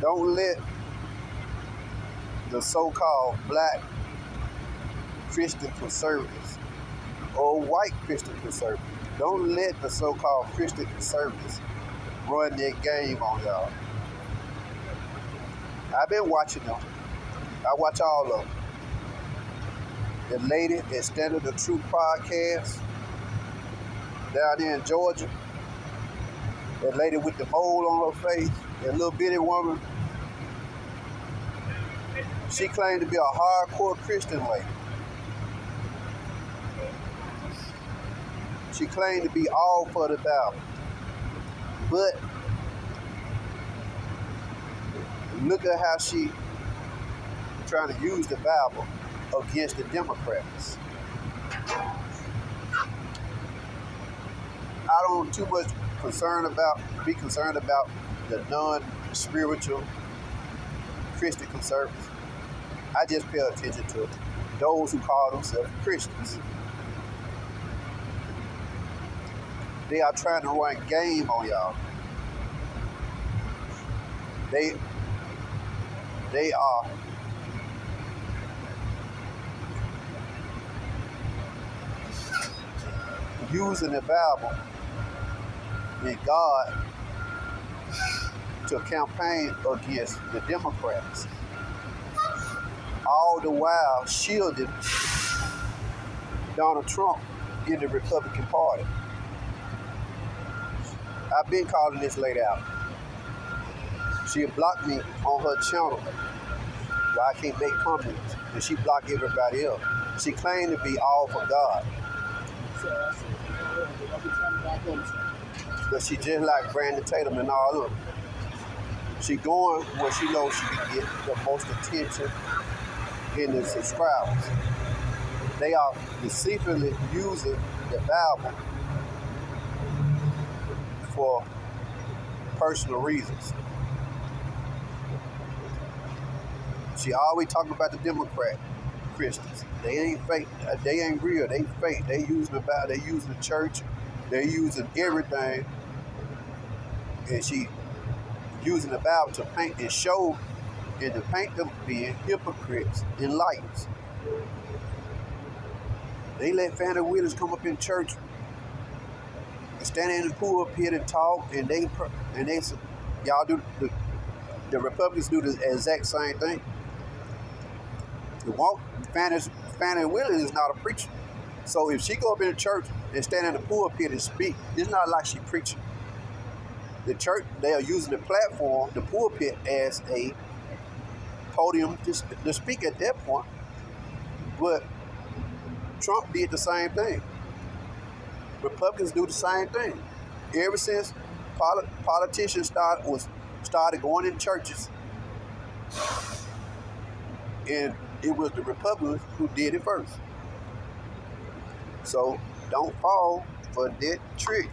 Don't let the so-called black Christian conservatives or white Christian conservatives, don't let the so-called Christian conservatives run their game on y'all. I've been watching them. I watch all of them. The lady that Standard the Truth podcast down there in Georgia, that lady with the mole on her face, that little bitty woman, she claimed to be a hardcore Christian lady. She claimed to be all for the Bible. But look at how she trying to use the Bible against the Democrats. I don't too much be concerned about the non-spiritual Christian conservatives. I just pay attention to those who call themselves Christians. They are trying to run game on y'all. They are using the Bible and God to campaign against the Democrats, all the while shielding Donald Trump in the Republican Party. I've been calling this lady out. She blocked me on her channel where I can't make comments, and she blocked everybody else. She claimed to be all for God. But she just like Brandon Tatum and all of them. She going where she knows she can get the most attention in the subscribers. They are deceitfully using the Bible for personal reasons. She always talking about the Democrat Christians. They ain't fake. They ain't real. They fake. They using the Bible. They using the church. They using everything. And she using the Bible to paint and show and to paint them being hypocrites and liars. They let Fannie Willis come up in church and stand in the pulpit and talk, and they y'all do the Republicans do the exact same thing. Fannie Willis is not a preacher, so if she go up in the church and stand in the pulpit and speak, it's not like she preaching. The church, they are using the platform, the pulpit, as a podium to speak at that point. But Trump did the same thing. Republicans do the same thing. Ever since politicians started going in churches, and it was the Republicans who did it first. So don't fall for that trick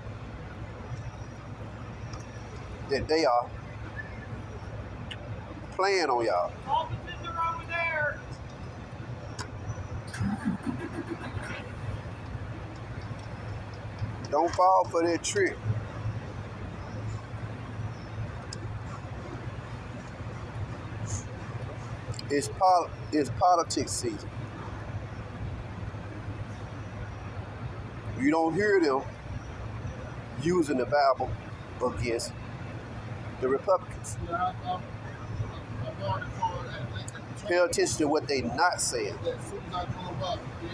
that they are playing on y'all. Officers are over there. Don't fall for that trick. It's politics season. You don't hear them using the Bible against the Republicans. Pay attention to what they not saying.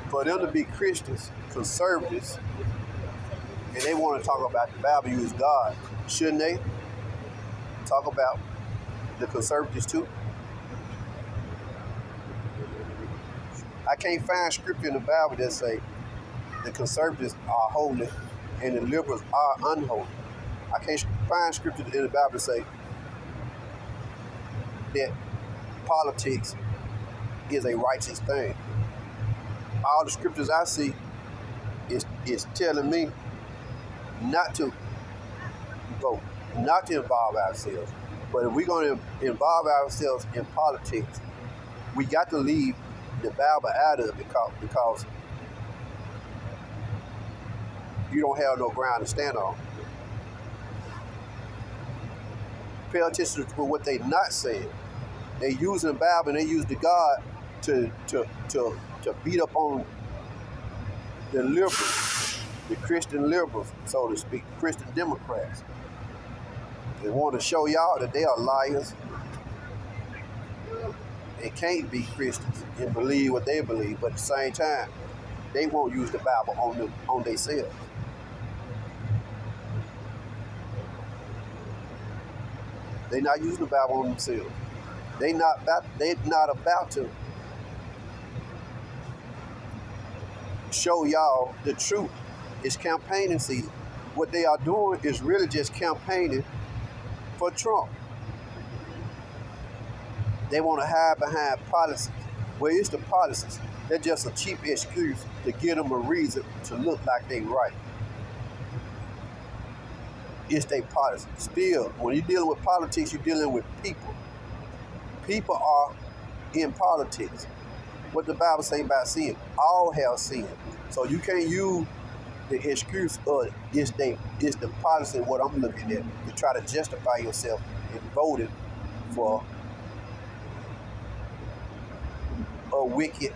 For them to be Christians, conservatives, and they want to talk about the Bible use God, shouldn't they talk about the conservatives too? I can't find scripture in the Bible that say the conservatives are holy and the liberals are unholy. I can't find scripture in the Bible that say that politics is a righteous thing. All the scriptures I see is telling me not to vote, not to involve ourselves. But if we're going to involve ourselves in politics, we got to leave the Bible out of it because you don't have no ground to stand on. Pay attention to what they not saying. They using the Bible and they use the God to beat up on the liberals, the Christian liberals, so to speak, Christian Democrats. They want to show y'all that they are liars. They can't be Christians and believe what they believe, but at the same time, they won't use the Bible on themselves. They're not using the Bible on themselves. They're not about to show y'all the truth. It's campaigning season. What they are doing is really just campaigning for Trump. They want to hide behind policies. Well, it's the policies. They're just a cheap excuse to give them a reason to look like they right. It's their policy. Still, when you're dealing with politics, you're dealing with people. People are in politics. What the Bible say about sin? All have sinned. So you can't use the excuse of it's the policy of what I'm looking at to try to justify yourself in voting for a wicked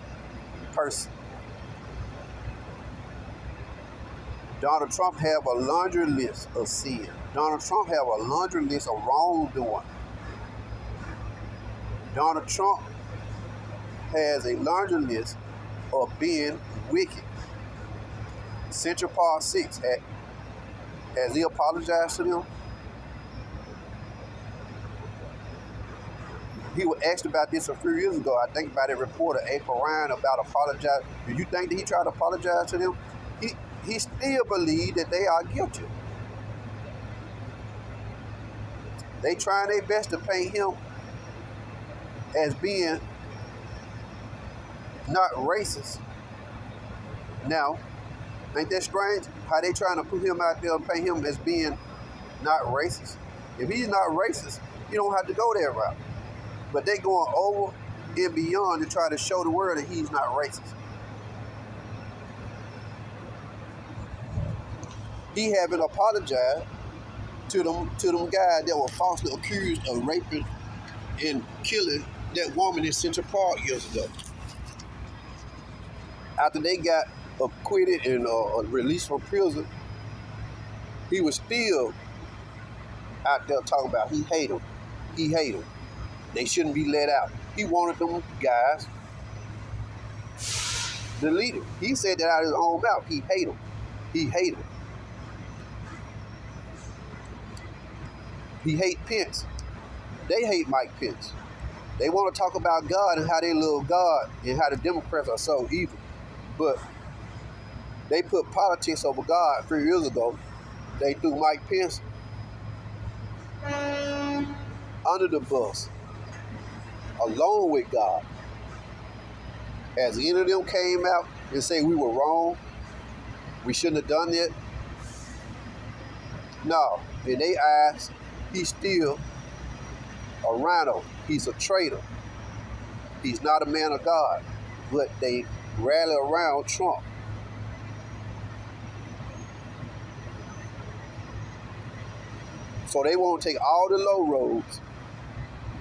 person. Donald Trump have a laundry list of sin. Donald Trump have a laundry list of wrongdoing. Donald Trump has a laundry list of being wicked. Central Park 6, has he apologized to them? He was asked about this a few years ago. I think about that reporter, April Ryan, about apologizing. Do you think that he tried to apologize to them? He still believes that they are guilty. They trying their best to paint him as being not racist. Now, ain't that strange? How they trying to put him out there and paint him as being not racist? If he's not racist, you don't have to go that route. But they going over and beyond to try to show the world that he's not racist. He haven't apologized to them guys that were falsely accused of raping and killing that woman in Central Park years ago. After they got acquitted and released from prison, he was still out there talking about he hate them. He hate them. They shouldn't be let out. He wanted them guys deleted. He said that out of his own mouth. He hate them. He hate them. He hate Pence. They hate Mike Pence. They want to talk about God and how they love God and how the Democrats are so evil. But they put politics over God a few years ago. They threw Mike Pence under the bus, along with God. As any of them came out and say we were wrong, we shouldn't have done that. No, in their eyes, he's still a rhino. He's a traitor. He's not a man of God. But they rally around Trump. So they want to take all the low roads.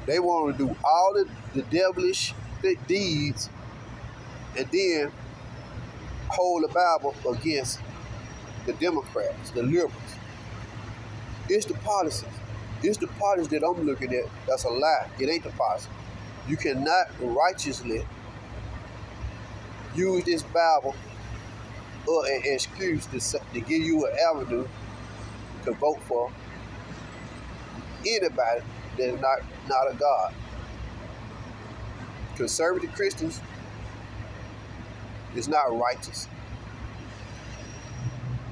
They want to do all the devilish deeds and then hold the Bible against the Democrats, the liberals. It's the policies. It's the policies that I'm looking at that's a lie. It ain't the policy. You cannot righteously use this Bible or an excuse to give you an avenue to vote for anybody that is not a God. Conservative Christians is not righteous.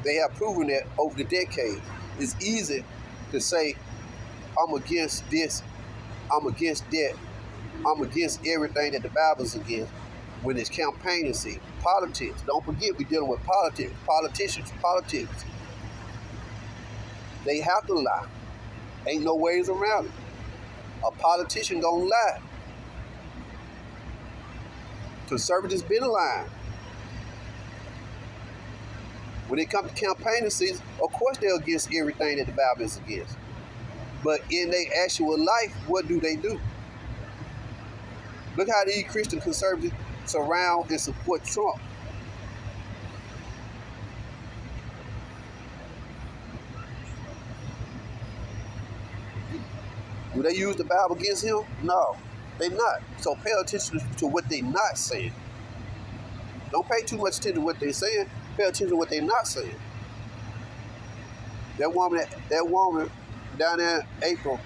They have proven that over the decades. It's easy to say, I'm against this, I'm against that, I'm against everything that the Bible's against when it's campaigning season. Politics. Don't forget we're dealing with politics. Politics. They have to lie. Ain't no ways around it. A politician gonna lie. Conservatives been lying. When it comes to campaigning season, of course they're against everything that the Bible is against. But in their actual life, what do they do? Look how these Christian conservatives surround and support Trump. Do they use the Bible against him? No, they not. So pay attention to what they not saying. Don't pay too much attention to what they saying. Pay attention to what they not saying. That woman down there in April,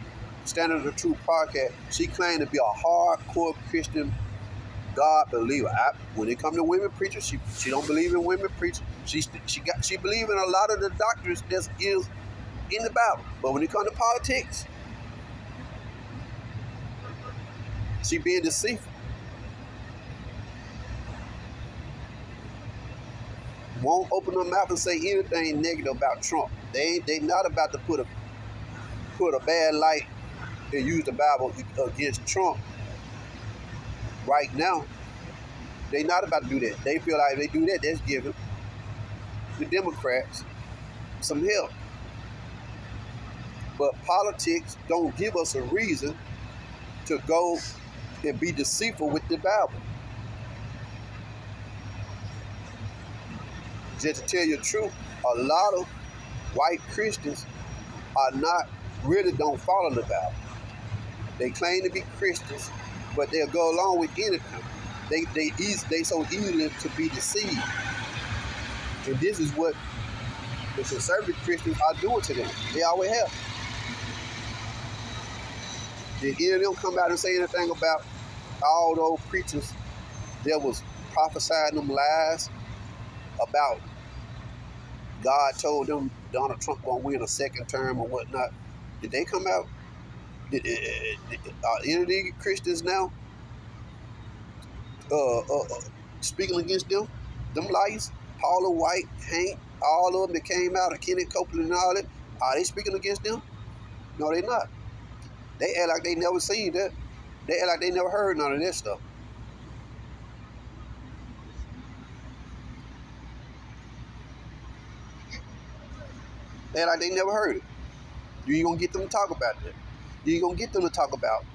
Standard of the Truth podcast, she claimed to be a hardcore Christian God believer. When it comes to women preachers, she don't believe in women preachers. She believe in a lot of the doctrines that is in the Bible. But when it comes to politics, she being deceitful. Won't open her mouth and say anything negative about Trump. They not about to put a bad light and use the Bible against Trump right now. They not about to do that. They feel like if they do that, that's giving the Democrats some help. But politics don't give us a reason to go and be deceitful with the Bible. Just to tell you the truth, a lot of white Christians don't follow the Bible. They claim to be Christians, but they'll go along with anything. They so easily to be deceived. And this is what the conservative Christians are doing to them. They always have. Did any of them come out and say anything about all those preachers that was prophesying them lies about God told them Donald Trump gonna win a second term or whatnot? Did they come out? Are any of these Christians now speaking against them liars? Paula White, Hank, all of them that came out, Kenneth Copeland and all that, are they speaking against them? No, they not. They act like they never seen that. They act like they never heard none of that stuff. They act like they never heard it. You ain't gonna get them to talk about that. You ain't gonna get them to talk about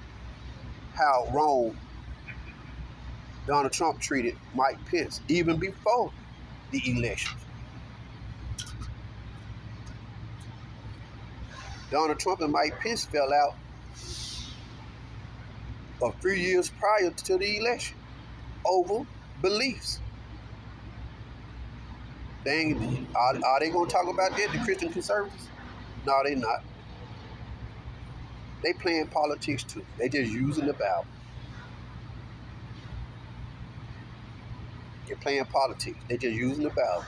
how wrong Donald Trump treated Mike Pence even before the election. Donald Trump and Mike Pence fell out a few years prior to the election over beliefs. Are they going to talk about that, the Christian conservatives? No, they not. They playing politics too. They just using the Bible. They're playing politics. They just using the Bible.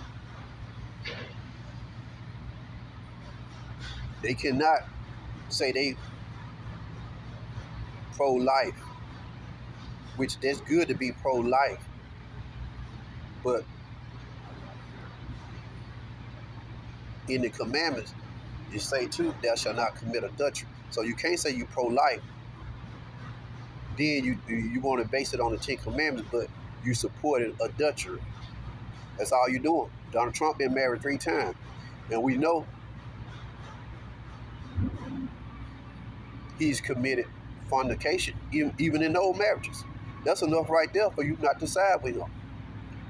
They cannot say they pro-life, which that's good to be pro-life, but in the commandments, you say too, thou shalt not commit adultery. So you can't say you pro-life, then you want to base it on the 10 Commandments, but you supported adultery. That's all you're doing. Donald Trump been married 3 times, and we know he's committed fornication, even in old marriages. That's enough right there for you not to side with him.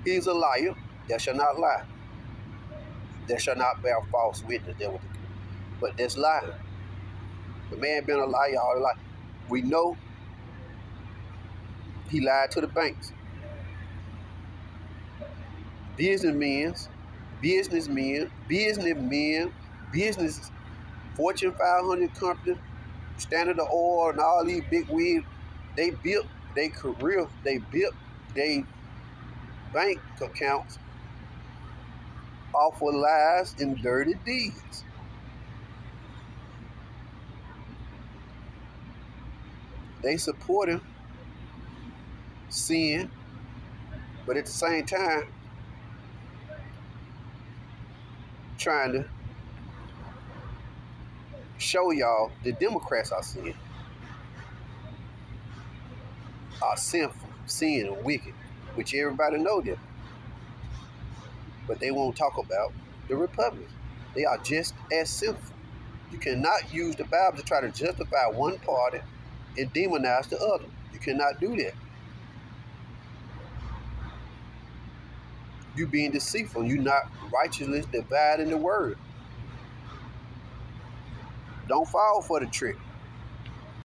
He's a liar. Thou shalt not lie. Thou shalt not bear false witness. But that's lying. The man been a liar all his life. We know he lied to the banks. Business, Fortune 500 company, Standard Oil, and all these big wigs, they built their career, they built their bank accounts off of lies and dirty deeds. They supporting sin, but at the same time, trying to show y'all the Democrats are sinning, are sinful, sin, and wicked, which everybody know that. But they won't talk about the Republicans. They are just as sinful, You cannot use the Bible to try to justify one party and demonize the other. You cannot do that. You being deceitful. You not righteously dividing the word. Don't fall for the trick.